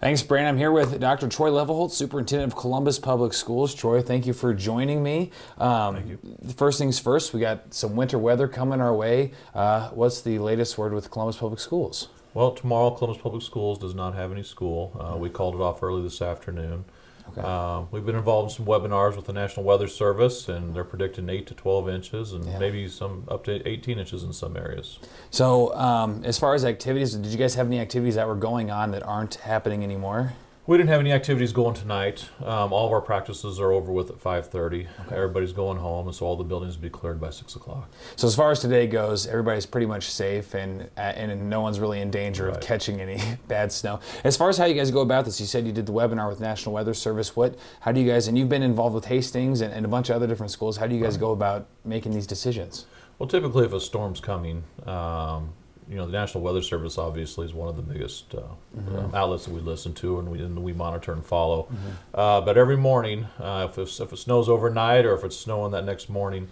Thanks, Brandon. I'm here with Dr. Troy Loeffelholz, Superintendent of Columbus Public Schools. Troy, thank you for joining me. Thank you. First things first, we got some winter weather coming our way. What's the latest word with Columbus Public Schools? Well, tomorrow Columbus Public Schools does not have any school. We called it off early this afternoon. Okay. We've been involved in some webinars with the National Weather Service, and they're predicting 8 to 12 inches and maybe some up to 18 inches in some areas. So as far as activities, did you guys have any activities that were going on that aren't happening anymore? We didn't have any activities going tonight. All of our practices are over with at 5:30. Okay. Everybody's going home, and so all the buildings will be cleared by 6 o'clock. So as far as today goes, everybody's pretty much safe, and no one's really in danger of catching any bad snow. As far as how you guys go about this, you said you did the webinar with National Weather Service. How do you guys, and you've been involved with Hastings and a bunch of other different schools, how do you guys go about making these decisions? Well, typically if a storm's coming, the National Weather Service obviously is one of the biggest outlets that we listen to and we monitor and follow. But every morning, if it snows overnight or if it's snowing that next morning,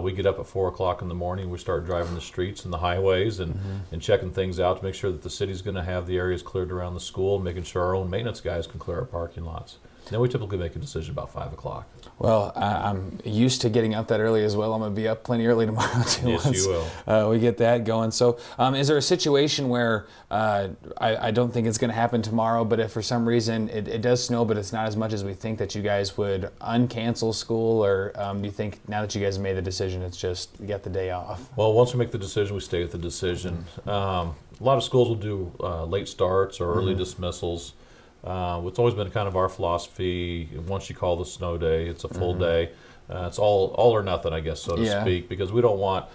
we get up at 4 o'clock in the morning. We start driving the streets and the highways and checking things out to make sure that the city's going to have the areas cleared around the school, making sure our own maintenance guys can clear our parking lots. Then we typically make a decision about 5 o'clock. Well, I'm used to getting up that early as well. I'm going to be up plenty early tomorrow too. Yes, you will. We get that going. So is there a situation where, I don't think it's going to happen tomorrow, but if for some reason it does snow, but it's not as much as we think, that you guys would uncancel school, or do you think now that you guys made the decision, it's just you got the day off? Well, once we make the decision, we stay with the decision. A lot of schools will do late starts or early dismissals. It's always been kind of our philosophy. Once you call the snow day, it's a full day. It's all or nothing, I guess, so to speak, because we don't want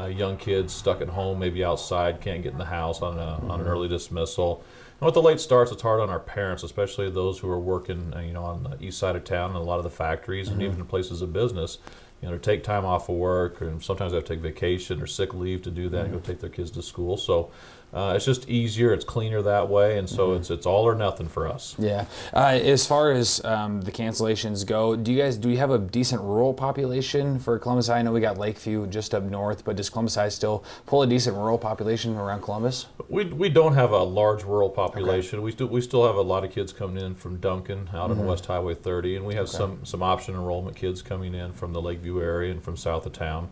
young kids stuck at home, maybe outside, can't get in the house on an early dismissal. And with the late starts, it's hard on our parents, especially those who are working, on the east side of town and a lot of the factories and even in places of business. To take time off of work, and sometimes they have to take vacation or sick leave to do that and go take their kids to school. So it's just easier, it's cleaner that way, and so it's all or nothing for us. Yeah. As far as the cancellations go, do you have a decent rural population for Columbus High? I know we got Lakeview just up north, but does Columbus High still pull a decent rural population around Columbus? We don't have a large rural population. Okay. We still have a lot of kids coming in from Duncan out on West Highway 30, and we have some option enrollment kids coming in from the Lakeview area and from south of town.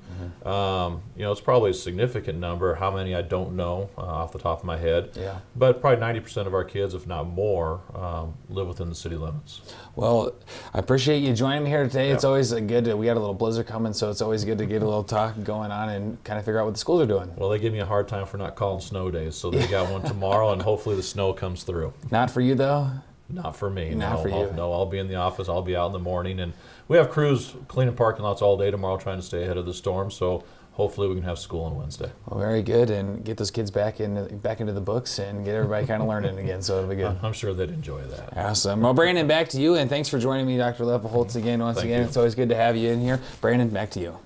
It's probably a significant number. How many, I don't know off the top of my head. Yeah. But probably 90% of our kids, if not more, live within the city limits. Well, I appreciate you joining me here today. It's always good. We got a little blizzard coming, so it's always good to get a little talk going on and kind of figure out what the schools are doing. Well, they give me a hard time for not calling snow days, so they got one tomorrow, and hopefully the snow comes through. Not for you, though? Not for me. Not for you. No, I'll be in the office. I'll be out in the morning, and we have crews cleaning parking lots all day tomorrow, trying to stay ahead of the storm. So hopefully we can have school on Wednesday. Well, very good, and get those kids back into the books and get everybody kind of learning again. So it'll be good. I'm sure they'd enjoy that. Awesome. Well, Brandon, back to you, and thanks for joining me, Dr. Leeffelholz, again. Once again, it's always good to have you in here. Brandon, back to you.